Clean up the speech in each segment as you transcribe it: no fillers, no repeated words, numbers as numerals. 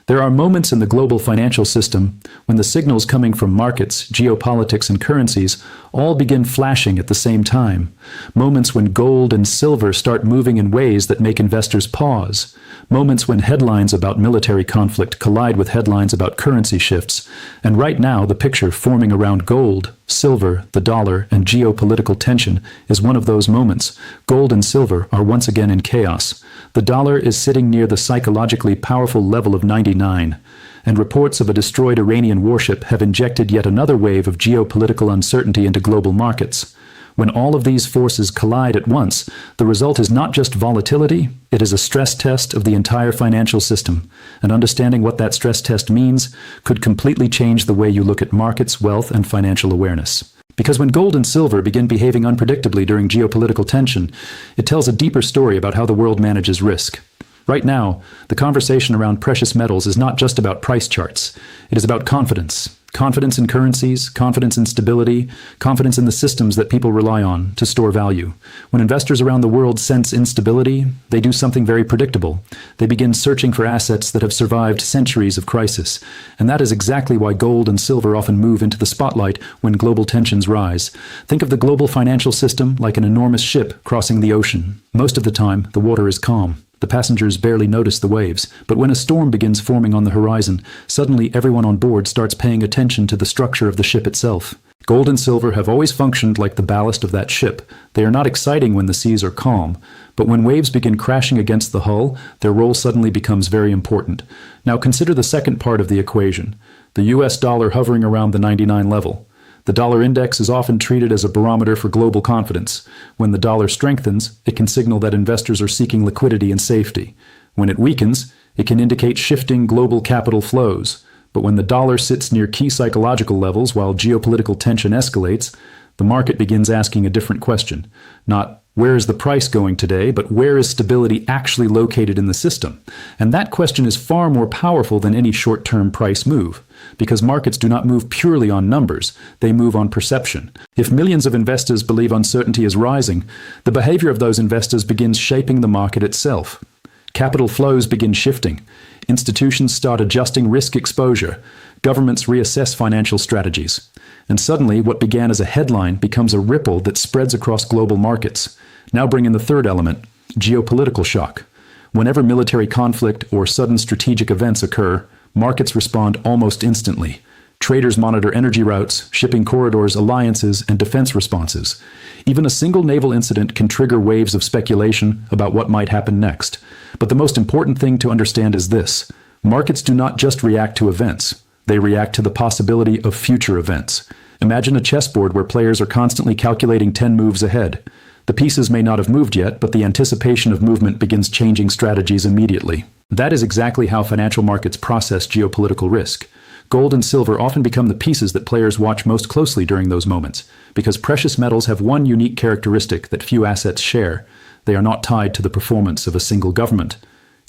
There are moments in the global financial system when the signals coming from markets, geopolitics, and currencies all begin flashing at the same time. Moments when gold and silver start moving in ways that make investors pause. Moments when headlines about military conflict collide with headlines about currency shifts. And right now, the picture forming around gold, silver, the dollar, and geopolitical tension is one of those moments. Gold and silver are once again in chaos. The dollar is sitting near the psychologically powerful level of 99, and reports of a destroyed Iranian warship have injected yet another wave of geopolitical uncertainty into global markets. When all of these forces collide at once, the result is not just volatility, it is a stress test of the entire financial system. And understanding what that stress test means could completely change the way you look at markets, wealth, and financial awareness. Because when gold and silver begin behaving unpredictably during geopolitical tension, it tells a deeper story about how the world manages risk. Right now, the conversation around precious metals is not just about price charts. It is about confidence. Confidence in currencies, confidence in stability, confidence in the systems that people rely on to store value. When investors around the world sense instability, they do something very predictable. They begin searching for assets that have survived centuries of crisis. And that is exactly why gold and silver often move into the spotlight when global tensions rise. Think of the global financial system like an enormous ship crossing the ocean. Most of the time, the water is calm. The passengers barely notice the waves, but when a storm begins forming on the horizon, suddenly everyone on board starts paying attention to the structure of the ship itself. Gold and silver have always functioned like the ballast of that ship. They are not exciting when the seas are calm, but when waves begin crashing against the hull, their role suddenly becomes very important. Now consider the second part of the equation, the US dollar hovering around the 99 level. The dollar index is often treated as a barometer for global confidence. When the dollar strengthens, it can signal that investors are seeking liquidity and safety. When it weakens, it can indicate shifting global capital flows. But when the dollar sits near key psychological levels while geopolitical tension escalates, the market begins asking a different question. Not, where is the price going today, but where is stability actually located in the system? And that question is far more powerful than any short-term price move, because markets do not move purely on numbers, they move on perception. If millions of investors believe uncertainty is rising, the behavior of those investors begins shaping the market itself. Capital flows begin shifting. Institutions start adjusting risk exposure. Governments reassess financial strategies. And suddenly, what began as a headline becomes a ripple that spreads across global markets. Now bring in the third element, geopolitical shock. Whenever military conflict or sudden strategic events occur, markets respond almost instantly. Traders monitor energy routes, shipping corridors, alliances, and defense responses. Even a single naval incident can trigger waves of speculation about what might happen next. But the most important thing to understand is this: markets do not just react to events. They react to the possibility of future events. Imagine a chessboard where players are constantly calculating 10 moves ahead. The pieces may not have moved yet, but the anticipation of movement begins changing strategies immediately. That is exactly how financial markets process geopolitical risk. Gold and silver often become the pieces that players watch most closely during those moments, because precious metals have one unique characteristic that few assets share. They are not tied to the performance of a single government.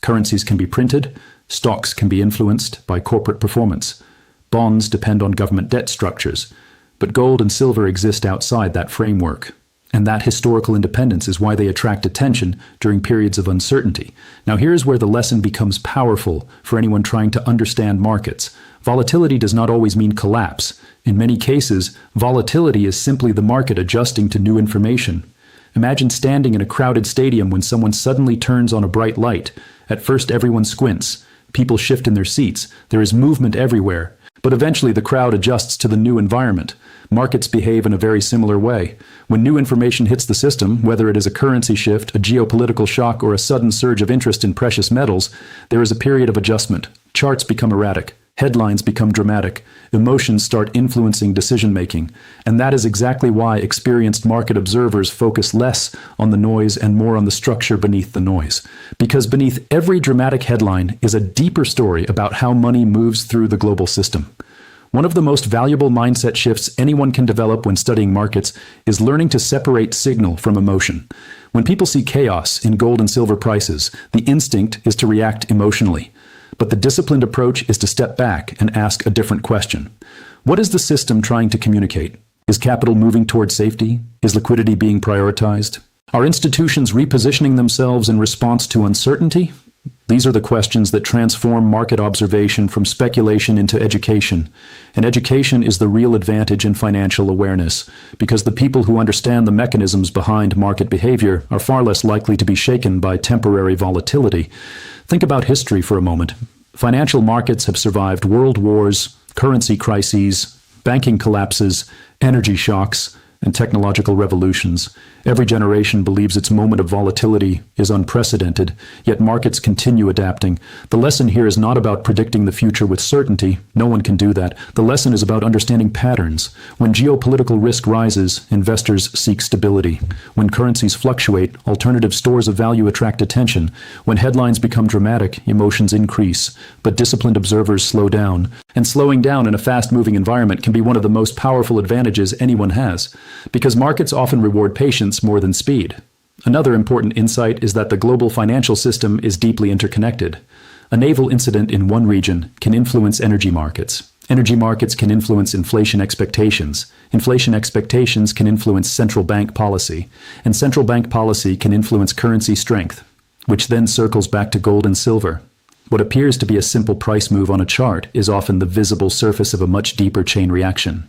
Currencies can be printed, stocks can be influenced by corporate performance. Bonds depend on government debt structures, but gold and silver exist outside that framework. And that historical independence is why they attract attention during periods of uncertainty. Now here's where the lesson becomes powerful for anyone trying to understand markets. Volatility does not always mean collapse. In many cases, volatility is simply the market adjusting to new information. Imagine standing in a crowded stadium when someone suddenly turns on a bright light. At first, everyone squints. People shift in their seats. There is movement everywhere. But eventually the crowd adjusts to the new environment. Markets behave in a very similar way. When new information hits the system, whether it is a currency shift, a geopolitical shock, or a sudden surge of interest in precious metals, there is a period of adjustment. Charts become erratic. Headlines become dramatic. Emotions start influencing decision-making. And that is exactly why experienced market observers focus less on the noise and more on the structure beneath the noise. Because beneath every dramatic headline is a deeper story about how money moves through the global system. One of the most valuable mindset shifts anyone can develop when studying markets is learning to separate signal from emotion. When people see chaos in gold and silver prices, the instinct is to react emotionally. But the disciplined approach is to step back and ask a different question. What is the system trying to communicate? Is capital moving toward safety? Is liquidity being prioritized? Are institutions repositioning themselves in response to uncertainty? These are the questions that transform market observation from speculation into education. And education is the real advantage in financial awareness, because the people who understand the mechanisms behind market behavior are far less likely to be shaken by temporary volatility. Think about history for a moment. Financial markets have survived world wars, currency crises, banking collapses, energy shocks, and technological revolutions. Every generation believes its moment of volatility is unprecedented, yet markets continue adapting. The lesson here is not about predicting the future with certainty. No one can do that. The lesson is about understanding patterns. When geopolitical risk rises, investors seek stability. When currencies fluctuate, alternative stores of value attract attention. When headlines become dramatic, emotions increase. But disciplined observers slow down. And slowing down in a fast-moving environment can be one of the most powerful advantages anyone has, because markets often reward patience more than speed. Another important insight is that the global financial system is deeply interconnected. A naval incident in one region can influence energy markets. Energy markets can influence inflation expectations. Inflation expectations can influence central bank policy. And central bank policy can influence currency strength, which then circles back to gold and silver. What appears to be a simple price move on a chart is often the visible surface of a much deeper chain reaction.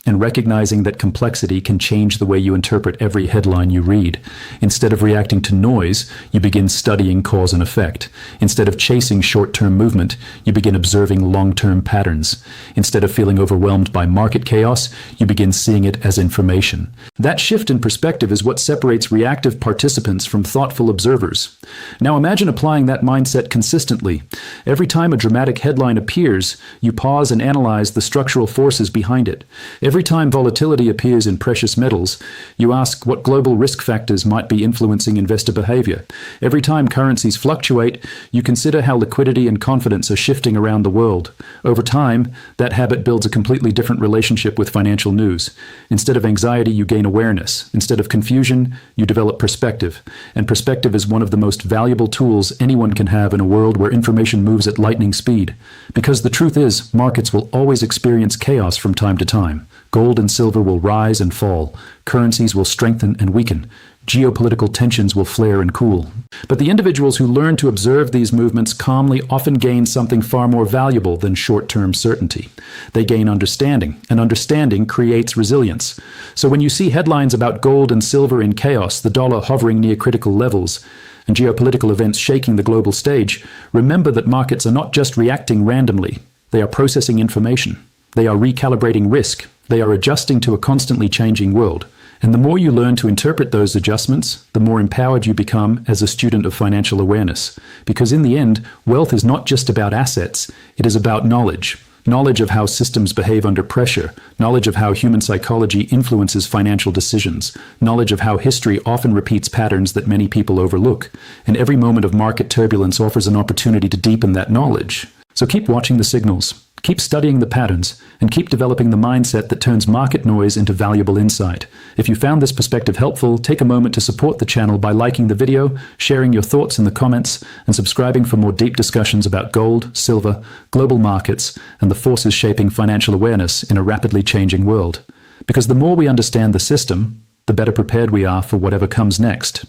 And recognizing that complexity can change the way you interpret every headline you read. Instead of reacting to noise, you begin studying cause and effect. Instead of chasing short-term movement, you begin observing long-term patterns. Instead of feeling overwhelmed by market chaos, you begin seeing it as information. That shift in perspective is what separates reactive participants from thoughtful observers. Now imagine applying that mindset consistently. Every time a dramatic headline appears, you pause and analyze the structural forces behind it. Every time volatility appears in precious metals, you ask what global risk factors might be influencing investor behavior. Every time currencies fluctuate, you consider how liquidity and confidence are shifting around the world. Over time, that habit builds a completely different relationship with financial news. Instead of anxiety, you gain awareness. Instead of confusion, you develop perspective. And perspective is one of the most valuable tools anyone can have in a world where information moves at lightning speed. Because the truth is, markets will always experience chaos from time to time. Gold and silver will rise and fall. Currencies will strengthen and weaken. Geopolitical tensions will flare and cool. But the individuals who learn to observe these movements calmly often gain something far more valuable than short-term certainty. They gain understanding, and understanding creates resilience. So when you see headlines about gold and silver in chaos, the dollar hovering near critical levels, and geopolitical events shaking the global stage, remember that markets are not just reacting randomly. They are processing information. They are recalibrating risk. They are adjusting to a constantly changing world. And the more you learn to interpret those adjustments, the more empowered you become as a student of financial awareness. Because in the end, wealth is not just about assets, it is about knowledge. Knowledge of how systems behave under pressure, knowledge of how human psychology influences financial decisions, knowledge of how history often repeats patterns that many people overlook. And every moment of market turbulence offers an opportunity to deepen that knowledge. So keep watching the signals. Keep studying the patterns, and keep developing the mindset that turns market noise into valuable insight. If you found this perspective helpful, take a moment to support the channel by liking the video, sharing your thoughts in the comments, and subscribing for more deep discussions about gold, silver, global markets, and the forces shaping financial awareness in a rapidly changing world. Because the more we understand the system, the better prepared we are for whatever comes next.